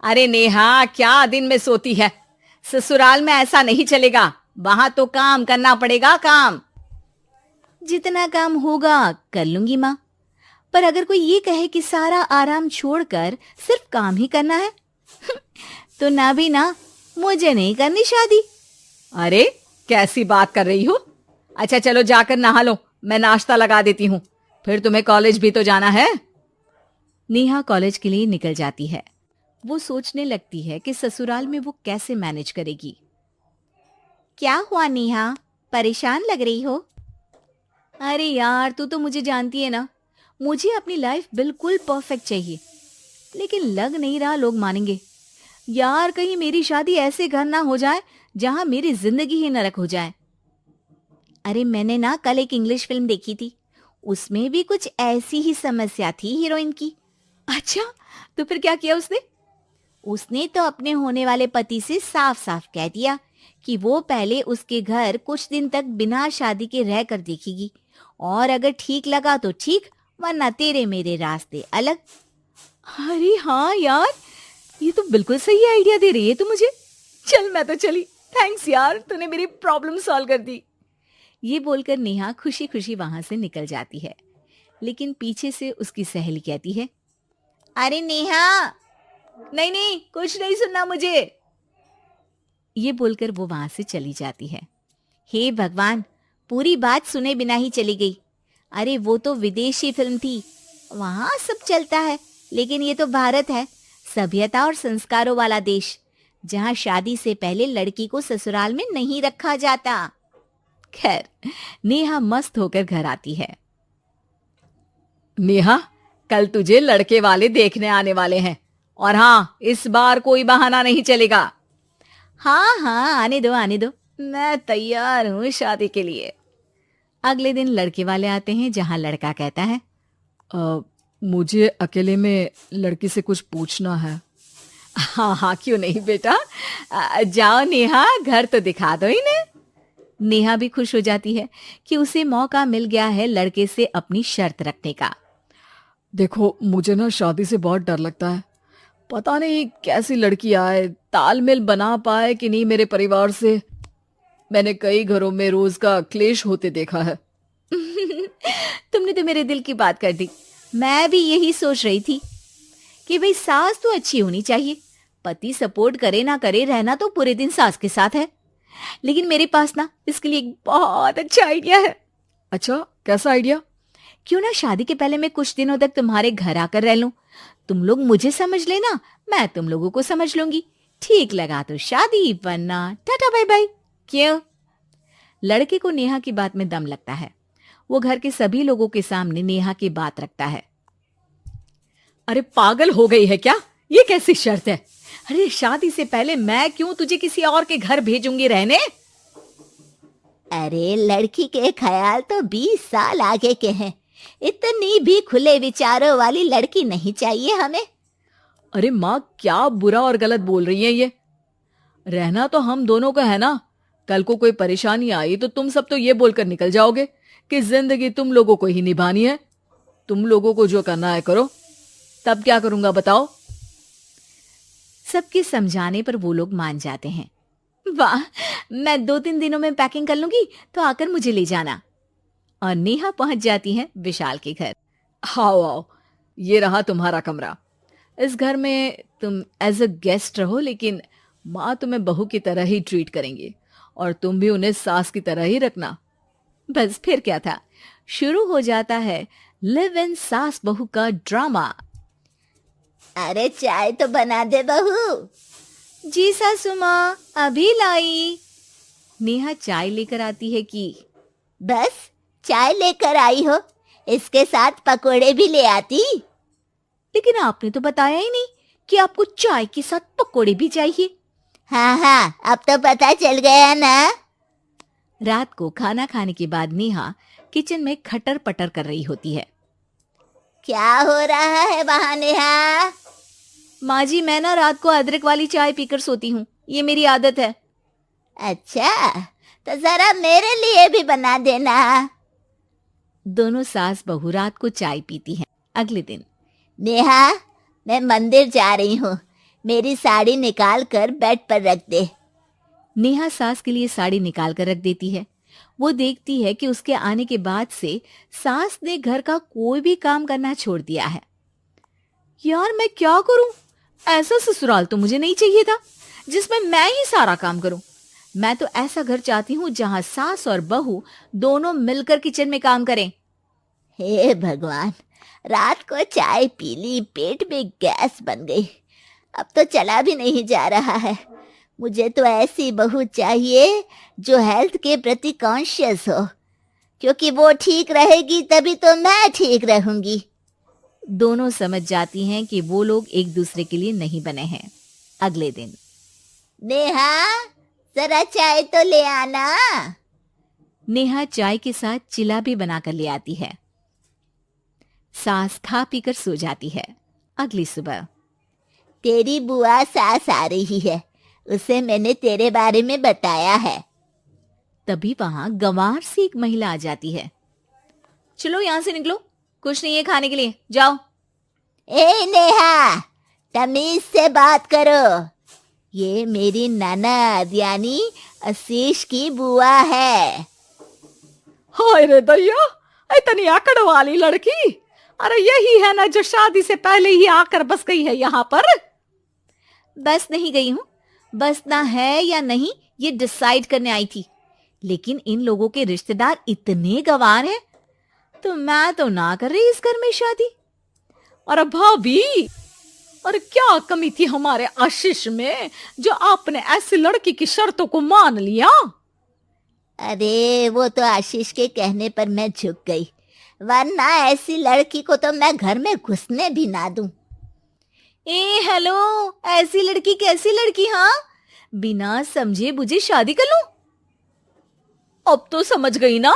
अरे नेहा, क्या दिन में सोती है। ससुराल में ऐसा नहीं चलेगा। वहां तो काम करना पड़ेगा, काम। जितना काम होगा कर लूंगी माँ। पर अगर कोई ये कहे कि सारा आराम छोड़कर सिर्फ काम ही करना है तो ना भी ना, मुझे नहीं करनी शादी। अरे कैसी बात कर रही हो। अच्छा चलो जाकर नहा लो, मैं नाश्ता लगा देती हूँ। फिर तुम्हें कॉलेज भी तो जाना है। नेहा कॉलेज के लिए निकल जाती है। वो सोचने लगती है कि ससुराल में वो कैसे मैनेज करेगी। क्या हुआ नेहा, परेशान लग रही हो? अरे यार, तू तो मुझे जानती है ना, मुझे अपनी लाइफ बिल्कुल परफेक्ट चाहिए। लेकिन लग नहीं रहा लोग मानेंगे। यार, कहीं मेरी शादी ऐसे घर ना हो जाए जहां मेरी जिंदगी ही नरक हो जाए। अरे मैंने ना कल एक इंग्लिश फिल्म देखी थी, उसमें भी कुछ ऐसी ही समस्या थी हीरोइन की। अच्छा, तो फिर क्या किया उसने? उसने तो अपने होने वाले पति से साफ साफ कह दिया कि वो पहले उसके घर कुछ दिन तक बिना शादी के रह कर देखेगी, और अगर ठीक लगा तो ठीक, वरना तेरे मेरे रास्ते अलग। अरे हाँ यार, ये तो बिल्कुल सही आइडिया दे रही है तू मुझे। चल मैं तो चली। थैंक्स यार, तूने मेरी प्रॉब्लम सॉल्व कर दी। ये बोलकर नेहा खुशी खुशी वहां से निकल जाती है। लेकिन पीछे से उसकी सहेली कहती है, अरे नेहा, नहीं नहीं, कुछ नहीं सुनना मुझे। ये बोलकर वो वहां से चली जाती है। हे भगवान, पूरी बात सुने बिना ही चली गई। अरे वो तो विदेशी फिल्म थी, वहां सब चलता है, लेकिन ये तो भारत है, सभ्यता और संस्कारों वाला देश, जहां शादी से पहले लड़की को ससुराल में नहीं रखा जाता। खैर, नेहा मस्त होकर घर आती है। नेहा, कल तुझे लड़के वाले देखने आने वाले हैं। और हाँ, इस बार कोई बहाना नहीं चलेगा। हाँ हाँ, आने दो आने दो, मैं तैयार हूँ शादी के लिए। अगले दिन लड़के वाले आते हैं, जहां लड़का कहता है, मुझे अकेले में लड़की से कुछ पूछना है। हाँ हाँ, क्यों नहीं बेटा। जाओ नेहा, घर तो दिखा दो इन्हें। नेहा भी खुश हो जाती है कि उसे मौका मिल गया है लड़के से अपनी शर्त रखने का। देखो, मुझे ना शादी से बहुत डर लगता है। पता नहीं कैसी लड़की आए, तालमेल बना पाए कि नहीं मेरे परिवार से। मैंने कई घरों में रोज का क्लेश होते देखा है। तुमने तो मेरे दिल की बात कर दी। मैं भी यही सोच रही थी कि भाई सास तो अच्छी होनी चाहिए, पति सपोर्ट करे ना करे, रहना तो पूरे दिन सास के साथ है। लेकिन मेरे पास ना इसके लिए एक बहुत अच्छा आइडिया है। अच्छा, कैसा आइडिया? क्यों ना शादी के पहले मैं कुछ दिनों तक तुम्हारे घर आकर रह लूं। तुम लोग मुझे समझ लेना, मैं तुम लोगों को समझ लूंगी। ठीक लगा तो शादी, वरना टाटा बाय बाय। क्यों? लड़के को नेहा की बात में दम लगता है। वो घर के सभी लोगों के सामने नेहा की बात रखता है। अरे पागल हो गई है क्या? ये कैसी शर्त है? अरे शादी से पहले मैं क्यों तुझे किसी और के घर भेजूंगी रहने? अरे लड़की के ख्याल तो 20 साल आगे के हैं, इतनी भी खुले विचारों वाली लड़की नहीं चाहिए हमें। अरे माँ, क्या बुरा और गलत बोल रही है ये। रहना तो हम दोनों का है ना। कल को कोई परेशानी आई तो तुम सब तो ये बोलकर निकल जाओगे कि जिंदगी तुम लोगों को ही निभानी है। तुम लोगों को जो करना है करो। तब क्या करूंगा बताओ? सबके समझाने पर वो लोग मान जाते हैं। वाह, मैं 2-3 दिनों में पैकिंग कर लूंगी, तो आकर मुझे ले जाना। और नेहा पहुंच जाती है विशाल के घर। आओ आओ, ये रहा तुम्हारा कमरा। इस घर में तुम एज अ गेस्ट रहो, लेकिन माँ तुम्हें बहू की तरह ही ट्रीट करेंगी और तुम भी उन्हें सास की तरह ही रखना। बस फिर क्या था, शुरू हो जाता है लिव इन सास बहू का ड्रामा। अरे चाय तो बना दे बहू। जी सासू माँ, अभी लाई। नेहा चाय लेकर आती है कि बस चाय लेकर आई हो, इसके साथ पकोड़े भी ले आती। लेकिन आपने तो बताया ही नहीं कि आपको चाय के साथ पकोड़े भी चाहिए। हाँ हाँ, अब तो पता चल गया ना। रात को खाना खाने के बाद नेहा किचन में खटर पटर कर रही होती है। क्या हो रहा है वहां नेहा? माँ जी, मैं ना रात को अदरक वाली चाय पीकर सोती हूँ, ये मेरी आदत है। अच्छा, तो जरा मेरे लिए भी बना देना। दोनों सास बहू रात को चाय पीती हैं। अगले दिन, नेहा, मैं मंदिर जा रही हूँ, मेरी साड़ी निकाल कर बेड पर रख दे। नेहा सास के लिए साड़ी निकाल कर रख देती है। वो देखती है कि उसके आने के बाद से सास ने घर का कोई भी काम करना छोड़ दिया है। यार मैं क्या करूं? ऐसा ससुराल तो मुझे नहीं चाहिए था जिसमें मैं ही सारा काम करूं। मैं तो ऐसा घर चाहती हूं जहां सास और बहू दोनों मिलकर किचन में काम करें। हे भगवान, रात को चाय पी ली, पेट में गैस बन गई, अब तो चला भी नहीं जा रहा है। मुझे तो ऐसी बहू चाहिए जो हेल्थ के प्रति कॉन्शियस हो, क्योंकि वो ठीक रहेगी तभी तो मैं ठीक रहूंगी। दोनों समझ जाती हैं कि वो लोग एक दूसरे के लिए नहीं बने हैं। अगले दिन नेहा, जरा चाय तो ले आना। नेहा चाय के साथ चिला भी बनाकर ले आती है। सास खा पीकर सो जाती है। अगली सुबह तेरी बुआ सास आ रही है, उसे मैंने तेरे बारे में बताया है। तभी वहां गंवार सी एक महिला आ जाती है। चलो यहां से निकलो, कुछ नहीं है खाने के लिए, जाओ। ए नेहा, तमीज से बात करो। ये मेरी ननद यानी आशीष की बुआ है। हाय रे दैया, इतनी आकड़ वाली लड़की। अरे यही है ना जो शादी से पहले ही आकर बस गई है यहाँ पर। बस नहीं गई हूं, बसना है या नहीं ये डिसाइड करने आई थी। लेकिन इन लोगों के रिश्तेदार इतने गंवार हैं तो मैं तो ना कर रही इस घर में शादी। अरे भाभी, और क्या कमी थी हमारे आशीष में जो आपने ऐसी लड़की की शर्तों को मान लिया? अरे वो तो आशीष के कहने पर मैं झुक गई, वरना ऐसी लड़की को तो मैं घर में घुसने भी ना दूं। ए हेलो, ऐसी लड़की कैसी लड़की? हाँ, बिना समझे बुझे शादी कर लूं? अब तो समझ गई ना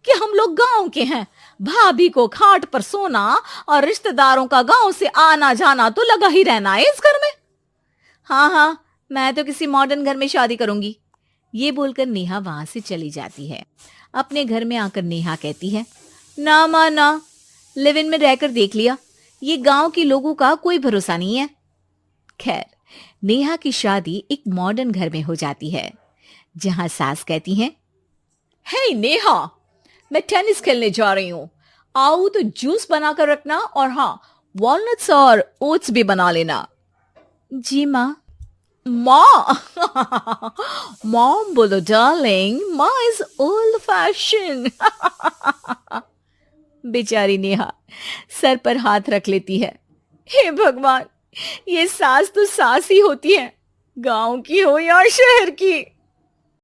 कि हम लोग गांव के हैं। भाभी को खाट पर सोना और रिश्तेदारों का गांव से आना जाना तो लगा ही रहना है इस घर में। हाँ हाँ, मैं तो किसी मॉडर्न घर में शादी करूंगी। ये बोलकर नेहा वहां से चली जाती है। अपने घर में आकर नेहा कहती है, ना माँ ना, लिव इन में रहकर देख लिया, ये गांव के लोगों का कोई भरोसा नहीं है। खैर, नेहा की शादी एक मॉडर्न घर में हो जाती है जहां सास कहती है, हे नेहा, मैं टेनिस खेलने जा रही हूँ, आओ तो जूस बनाकर रखना, और हाँ, वॉलनट्स और ओट्स भी बना लेना। जी माँ। माँ मॉम बोलो डार्लिंग, माँ इज ओल्ड फैशन। बेचारी नेहा सर पर हाथ रख लेती है। हे भगवान, ये सास तो सास ही होती है, गांव की हो या शहर की।